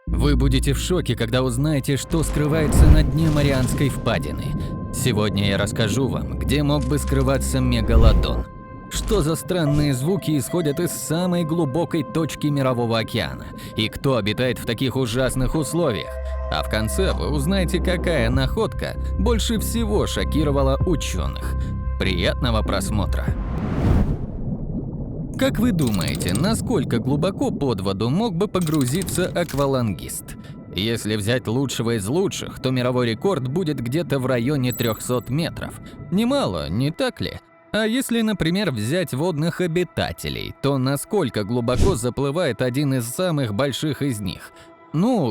Вы будете в шоке, когда узнаете, что скрывается на дне Марианской впадины. Сегодня я расскажу вам, где мог бы скрываться мегалодон. Что за странные звуки исходят из самой глубокой точки Мирового океана? И кто обитает в таких ужасных условиях? А в конце вы узнаете, какая находка больше всего шокировала ученых. Приятного просмотра! Как вы думаете, насколько глубоко под воду мог бы погрузиться аквалангист? Если взять лучшего из лучших, то мировой рекорд будет где-то в районе 300 метров. Немало, не так ли? А если, например, взять водных обитателей, то насколько глубоко заплывает один из самых больших из них?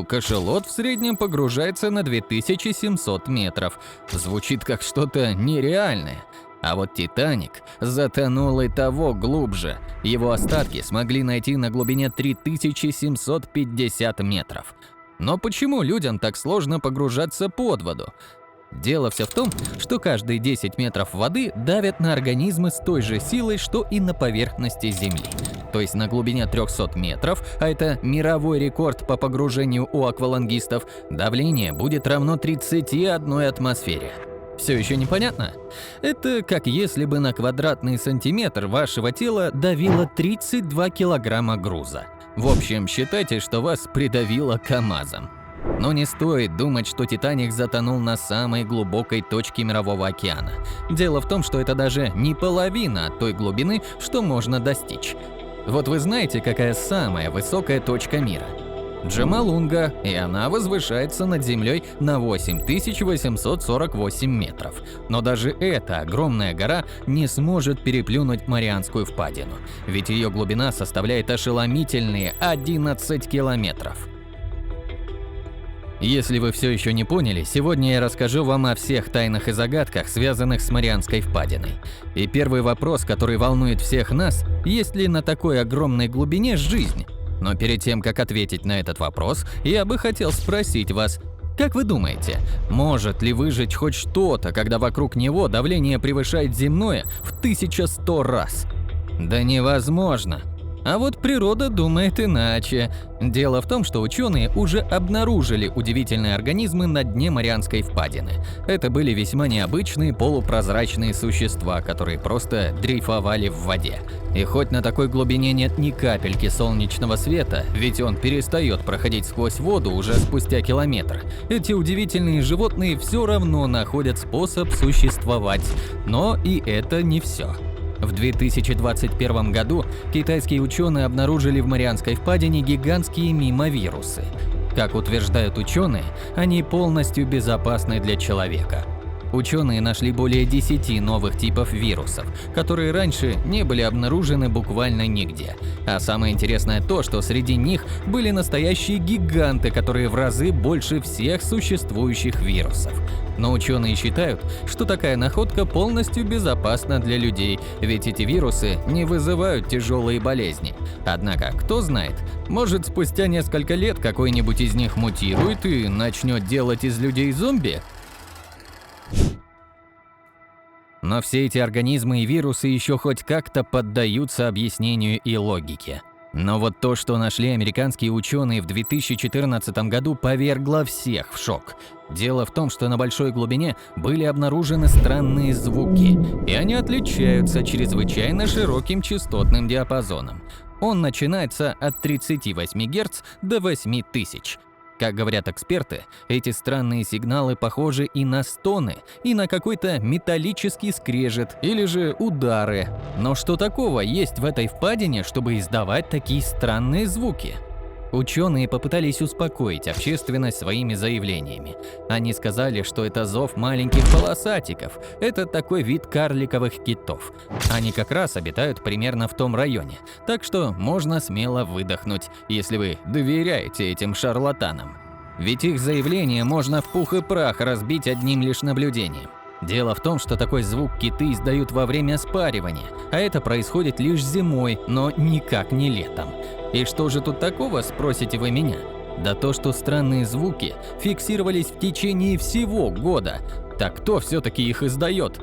Кашалот в среднем погружается на 2700 метров. Звучит как что-то нереальное. А вот Титаник затонул и того глубже. Его остатки смогли найти на глубине 3750 метров. Но почему людям так сложно погружаться под воду? Дело все в том, что каждые 10 метров воды давят на организмы с той же силой, что и на поверхности Земли. То есть на глубине 300 метров, а это мировой рекорд по погружению у аквалангистов, давление будет равно 31 атмосфере. Все еще непонятно? Это как если бы на квадратный сантиметр вашего тела давило 32 килограмма груза. В общем, считайте, что вас придавило КАМАЗом. Но не стоит думать, что Титаник затонул на самой глубокой точке Мирового океана. Дело в том, что это даже не половина той глубины, что можно достичь. Вот вы знаете, какая самая высокая точка мира? Джомолунга, и она возвышается над землей на 8848 метров. Но даже эта огромная гора не сможет переплюнуть Марианскую впадину, ведь ее глубина составляет ошеломительные 11 километров. Если вы все еще не поняли, сегодня я расскажу вам о всех тайнах и загадках, связанных с Марианской впадиной. И первый вопрос, который волнует всех нас, есть ли на такой огромной глубине жизнь? Но перед тем, как ответить на этот вопрос, я бы хотел спросить вас, как вы думаете, может ли выжить хоть что-то, когда вокруг него давление превышает земное в 1100 раз? Да невозможно. А вот природа думает иначе. Дело в том, что ученые уже обнаружили удивительные организмы на дне Марианской впадины. Это были весьма необычные полупрозрачные существа, которые просто дрейфовали в воде. И хоть на такой глубине нет ни капельки солнечного света, ведь он перестает проходить сквозь воду уже спустя километр, эти удивительные животные все равно находят способ существовать. Но и это не все. В 2021 году китайские ученые обнаружили в Марианской впадине гигантские мимовирусы. Как утверждают ученые, они полностью безопасны для человека. Ученые нашли более 10 новых типов вирусов, которые раньше не были обнаружены буквально нигде. А самое интересное то, что среди них были настоящие гиганты, которые в разы больше всех существующих вирусов. Но ученые считают, что такая находка полностью безопасна для людей, ведь эти вирусы не вызывают тяжелые болезни. Однако, кто знает, может спустя несколько лет какой-нибудь из них мутирует и начнет делать из людей зомби? Но все эти организмы и вирусы еще хоть как-то поддаются объяснению и логике. Но вот то, что нашли американские ученые в 2014 году, повергло всех в шок. Дело в том, что на большой глубине были обнаружены странные звуки, и они отличаются чрезвычайно широким частотным диапазоном. Он начинается от 38 Гц до 8000. Как говорят эксперты, эти странные сигналы похожи и на стоны, и на какой-то металлический скрежет или же удары. Но что такого есть в этой впадине, чтобы издавать такие странные звуки? Ученые попытались успокоить общественность своими заявлениями. Они сказали, что это зов маленьких полосатиков. Это такой вид карликовых китов. Они как раз обитают примерно в том районе. Так что можно смело выдохнуть, если вы доверяете этим шарлатанам. Ведь их заявления можно в пух и прах разбить одним лишь наблюдением. Дело в том, что такой звук киты издают во время спаривания, а это происходит лишь зимой, но никак не летом. И что же тут такого, спросите вы меня? Да то, что странные звуки фиксировались в течение всего года. Так кто все-таки их издает?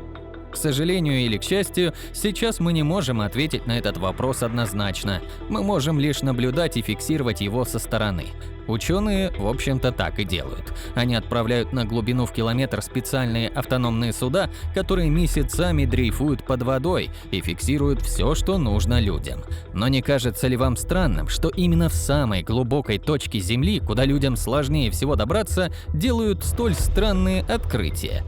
К сожалению или к счастью, сейчас мы не можем ответить на этот вопрос однозначно. Мы можем лишь наблюдать и фиксировать его со стороны. Ученые, в общем-то, так и делают. Они отправляют на глубину в километр специальные автономные суда, которые месяцами дрейфуют под водой и фиксируют все, что нужно людям. Но не кажется ли вам странным, что именно в самой глубокой точке Земли, куда людям сложнее всего добраться, делают столь странные открытия?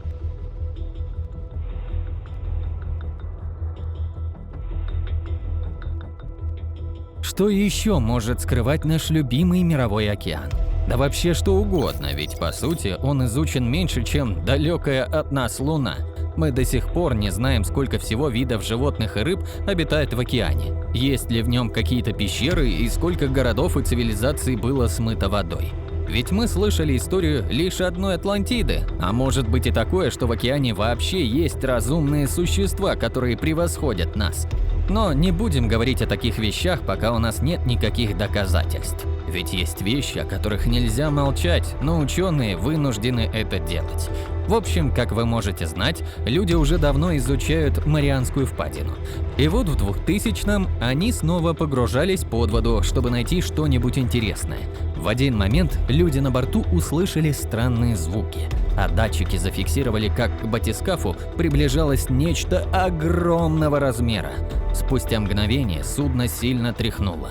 Что еще может скрывать наш любимый мировой океан? Да вообще что угодно, ведь по сути он изучен меньше, чем далекая от нас Луна. Мы до сих пор не знаем, сколько всего видов животных и рыб обитает в океане, есть ли в нем какие-то пещеры и сколько городов и цивилизаций было смыто водой. Ведь мы слышали историю лишь одной Атлантиды, а может быть и такое, что в океане вообще есть разумные существа, которые превосходят нас. Но не будем говорить о таких вещах, пока у нас нет никаких доказательств. Ведь есть вещи, о которых нельзя молчать, но ученые вынуждены это делать. В общем, как вы можете знать, люди уже давно изучают Марианскую впадину. И вот в 2000-м они снова погружались под воду, чтобы найти что-нибудь интересное. В один момент люди на борту услышали странные звуки, а датчики зафиксировали, как к батискафу приближалось нечто огромного размера. Спустя мгновение судно сильно тряхнуло.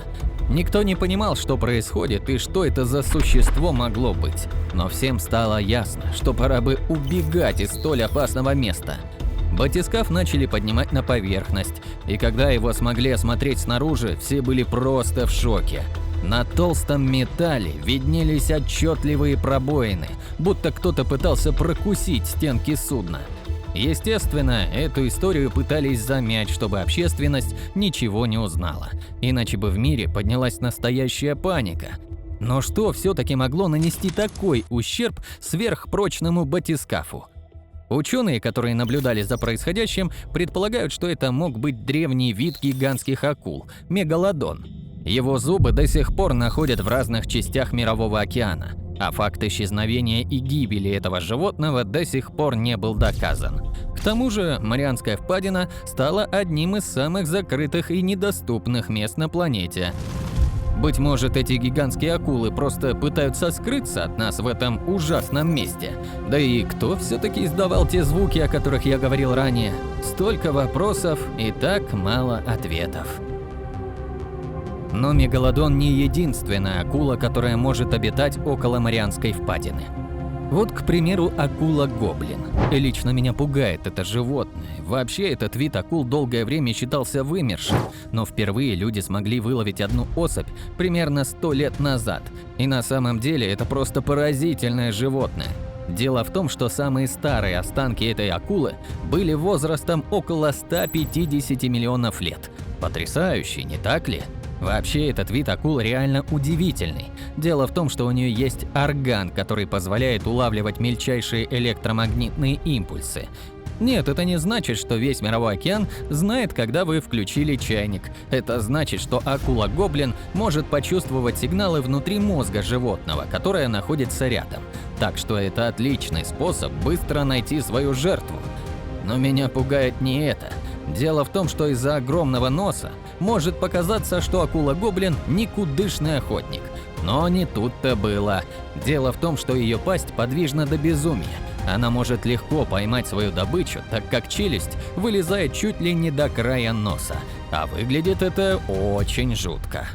Никто не понимал, что происходит и что это за существо могло быть. Но всем стало ясно, что пора бы убегать из столь опасного места. Батискаф начали поднимать на поверхность, и когда его смогли осмотреть снаружи, все были просто в шоке. На толстом металле виднелись отчетливые пробоины, будто кто-то пытался прокусить стенки судна. Естественно, эту историю пытались замять, чтобы общественность ничего не узнала, иначе бы в мире поднялась настоящая паника. Но что все-таки могло нанести такой ущерб сверхпрочному батискафу? Ученые, которые наблюдали за происходящим, предполагают, что это мог быть древний вид гигантских акул – мегалодон. Его зубы до сих пор находят в разных частях Мирового океана, а факт исчезновения и гибели этого животного до сих пор не был доказан. К тому же Марианская впадина стала одним из самых закрытых и недоступных мест на планете. Быть может, эти гигантские акулы просто пытаются скрыться от нас в этом ужасном месте. Да и кто все-таки издавал те звуки, о которых я говорил ранее? Столько вопросов и так мало ответов. Но мегалодон не единственная акула, которая может обитать около Марианской впадины. Вот, к примеру, акула-гоблин. Лично меня пугает это животное. Вообще, этот вид акул долгое время считался вымершим, но впервые люди смогли выловить одну особь примерно 100 лет назад. И на самом деле это просто поразительное животное. Дело в том, что самые старые останки этой акулы были возрастом около 150 миллионов лет. Потрясающе, не так ли? Вообще, этот вид акул реально удивительный. Дело в том, что у нее есть орган, который позволяет улавливать мельчайшие электромагнитные импульсы. Нет, это не значит, что весь мировой океан знает, когда вы включили чайник. Это значит, что акула-гоблин может почувствовать сигналы внутри мозга животного, которое находится рядом. Так что это отличный способ быстро найти свою жертву. Но меня пугает не это. Дело в том, что из-за огромного носа может показаться, что акула-гоблин – никудышный охотник. Но не тут-то было. Дело в том, что ее пасть подвижна до безумия. Она может легко поймать свою добычу, так как челюсть вылезает чуть ли не до края носа. А выглядит это очень жутко.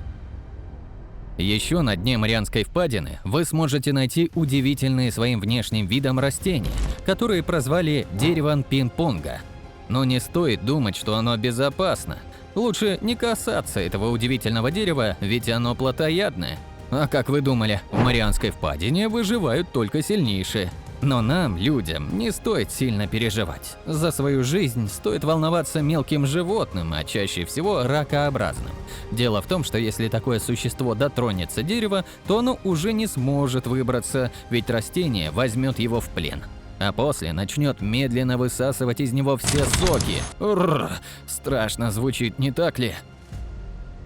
Еще на дне Марианской впадины вы сможете найти удивительные своим внешним видом растения, которые прозвали деревом пинг-понга. Но не стоит думать, что оно безопасно. Лучше не касаться этого удивительного дерева, ведь оно плотоядное. А как вы думали, в Марианской впадине выживают только сильнейшие. Но нам, людям, не стоит сильно переживать. За свою жизнь стоит волноваться мелким животным, а чаще всего ракообразным. Дело в том, что если такое существо дотронется дерева, то оно уже не сможет выбраться, ведь растение возьмет его в плен. А после начнет медленно высасывать из него все соки. Урр, страшно звучит, не так ли?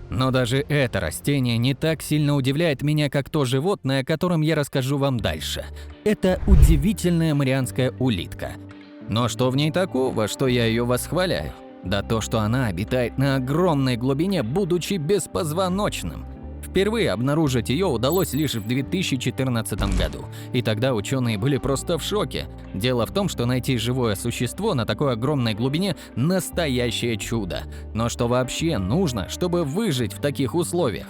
Но даже это растение не так сильно удивляет меня, как то животное, о котором я расскажу вам дальше. Это удивительная марианская улитка. Но что в ней такого, что я ее восхваляю? Да то, что она обитает на огромной глубине, будучи беспозвоночным. Впервые обнаружить ее удалось лишь в 2014 году, и тогда ученые были просто в шоке. Дело в том, что найти живое существо на такой огромной глубине – настоящее чудо. Но что вообще нужно, чтобы выжить в таких условиях?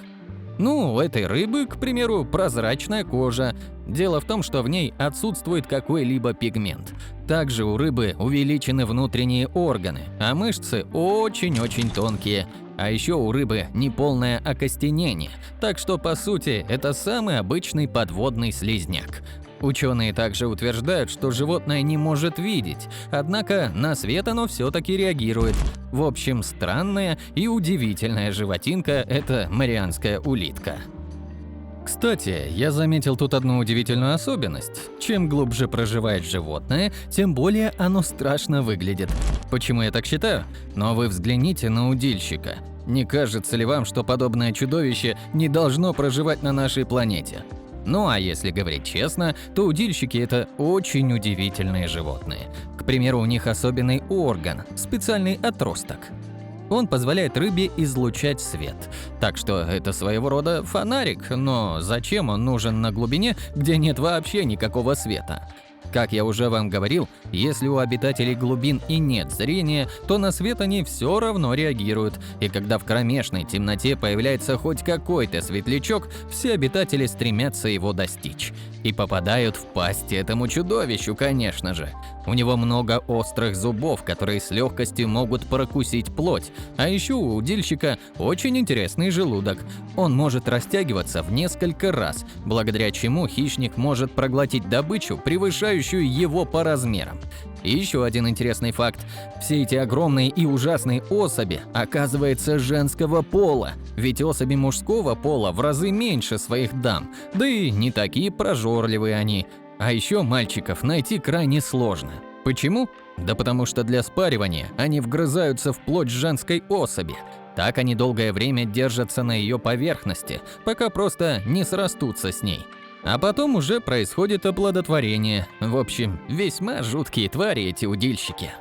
Ну, у этой рыбы, к примеру, прозрачная кожа. Дело в том, что в ней отсутствует какой-либо пигмент. Также у рыбы увеличены внутренние органы, а мышцы очень-очень тонкие. А еще у рыбы неполное окостенение, так что по сути это самый обычный подводный слизняк. Ученые также утверждают, что животное не может видеть, однако на свет оно все-таки реагирует. В общем, странная и удивительная животинка – это марианская улитка. Кстати, я заметил тут одну удивительную особенность. Чем глубже проживает животное, тем более оно страшно выглядит. Почему я так считаю? Но вы взгляните на удильщика. Не кажется ли вам, что подобное чудовище не должно проживать на нашей планете? Ну а если говорить честно, то удильщики – это очень удивительные животные. К примеру, у них особенный орган – специальный отросток. Он позволяет рыбе излучать свет. Так что это своего рода фонарик, но зачем он нужен на глубине, где нет вообще никакого света? Как я уже вам говорил, если у обитателей глубин и нет зрения, то на свет они все равно реагируют, и когда в кромешной темноте появляется хоть какой-то светлячок, все обитатели стремятся его достичь. И попадают в пасть этому чудовищу, конечно же. У него много острых зубов, которые с легкостью могут прокусить плоть, а еще у удильщика очень интересный желудок. Он может растягиваться в несколько раз, благодаря чему хищник может проглотить добычу, превышающую его по размерам. И еще один интересный факт. Все эти огромные и ужасные особи, оказывается, женского пола. Ведь особи мужского пола в разы меньше своих дам, да и не такие прожорливые они. А еще мальчиков найти крайне сложно. Почему? Да потому что для спаривания они вгрызаются в плоть женской особи. Так они долгое время держатся на ее поверхности, пока просто не срастутся с ней. А потом уже происходит оплодотворение. В общем, весьма жуткие твари эти удильщики.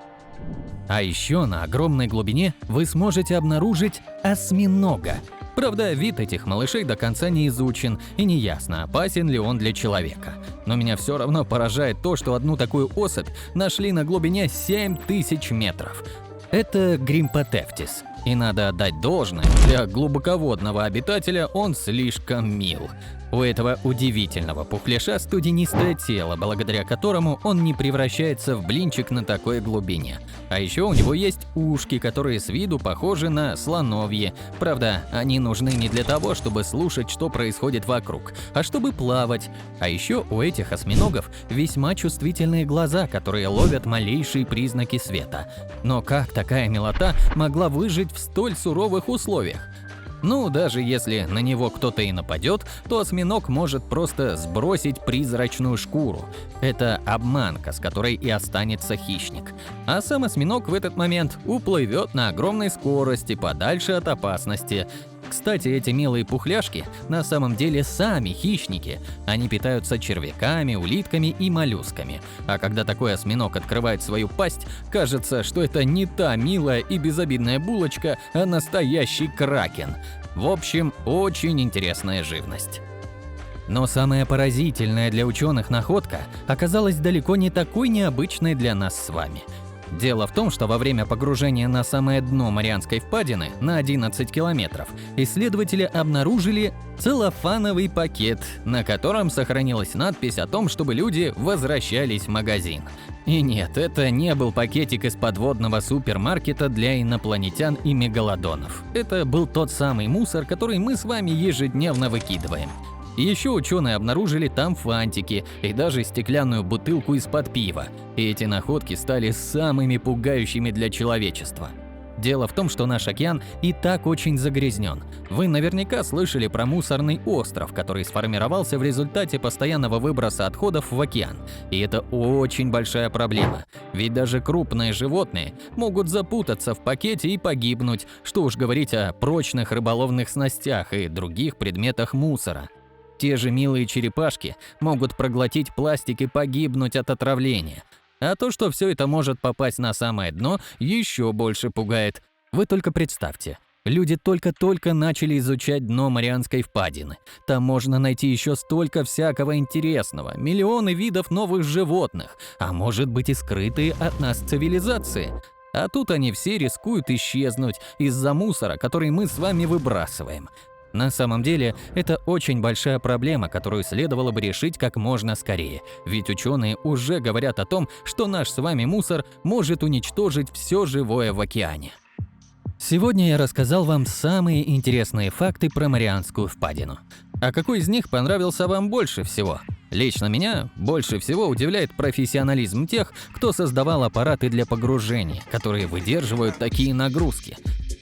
А еще на огромной глубине вы сможете обнаружить осьминога. Правда, вид этих малышей до конца не изучен, и неясно, опасен ли он для человека. Но меня все равно поражает то, что одну такую особь нашли на глубине 7000 метров. Это Гримпотефтис. И надо отдать должное, для глубоководного обитателя он слишком мил. У этого удивительного пухляша студенистое тело, благодаря которому он не превращается в блинчик на такой глубине. А еще у него есть ушки, которые с виду похожи на слоновьи. Правда, они нужны не для того, чтобы слушать, что происходит вокруг, а чтобы плавать. А еще у этих осьминогов весьма чувствительные глаза, которые ловят малейшие признаки света. Но как такая милота могла выжить в столь суровых условиях? Ну, даже если на него кто-то и нападет, то осьминог может просто сбросить призрачную шкуру. Это обманка, с которой и останется хищник. А сам осьминог в этот момент уплывет на огромной скорости подальше от опасности. Кстати, эти милые пухляшки на самом деле сами хищники. Они питаются червяками, улитками и моллюсками. А когда такой осьминог открывает свою пасть, кажется, что это не та милая и безобидная булочка, а настоящий кракен. В общем, очень интересная живность. Но самая поразительная для ученых находка оказалась далеко не такой необычной для нас с вами. Дело в том, что во время погружения на самое дно Марианской впадины на 11 километров исследователи обнаружили целлофановый пакет, на котором сохранилась надпись о том, чтобы люди возвращались в магазин. И нет, это не был пакетик из подводного супермаркета для инопланетян и мегалодонов. Это был тот самый мусор, который мы с вами ежедневно выкидываем. Еще ученые обнаружили там фантики и даже стеклянную бутылку из-под пива. И эти находки стали самыми пугающими для человечества. Дело в том, что наш океан и так очень загрязнен. Вы наверняка слышали про мусорный остров, который сформировался в результате постоянного выброса отходов в океан. И это очень большая проблема. Ведь даже крупные животные могут запутаться в пакете и погибнуть, что уж говорить о прочных рыболовных снастях и других предметах мусора. Те же милые черепашки могут проглотить пластик и погибнуть от отравления. А то, что все это может попасть на самое дно, еще больше пугает. Вы только представьте. Люди только-только начали изучать дно Марианской впадины. Там можно найти еще столько всякого интересного, миллионы видов новых животных, а может быть и скрытые от нас цивилизации. А тут они все рискуют исчезнуть из-за мусора, который мы с вами выбрасываем. На самом деле, это очень большая проблема, которую следовало бы решить как можно скорее. Ведь ученые уже говорят о том, что наш с вами мусор может уничтожить все живое в океане. Сегодня я рассказал вам самые интересные факты про Марианскую впадину. А какой из них понравился вам больше всего? Лично меня больше всего удивляет профессионализм тех, кто создавал аппараты для погружения, которые выдерживают такие нагрузки.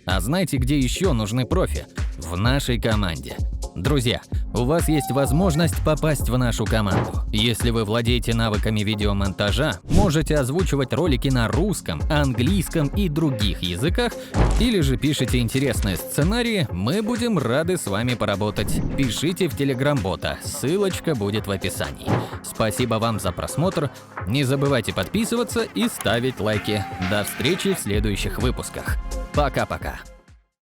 А знаете, где еще нужны профи? В нашей команде. Друзья, у вас есть возможность попасть в нашу команду. Если вы владеете навыками видеомонтажа, можете озвучивать ролики на русском, английском и других языках, или же пишите интересные сценарии, мы будем рады с вами поработать. Пишите в Telegram-бота, ссылочка будет в описании. Спасибо вам за просмотр, не забывайте подписываться и ставить лайки. До встречи в следующих выпусках. Пока-пока.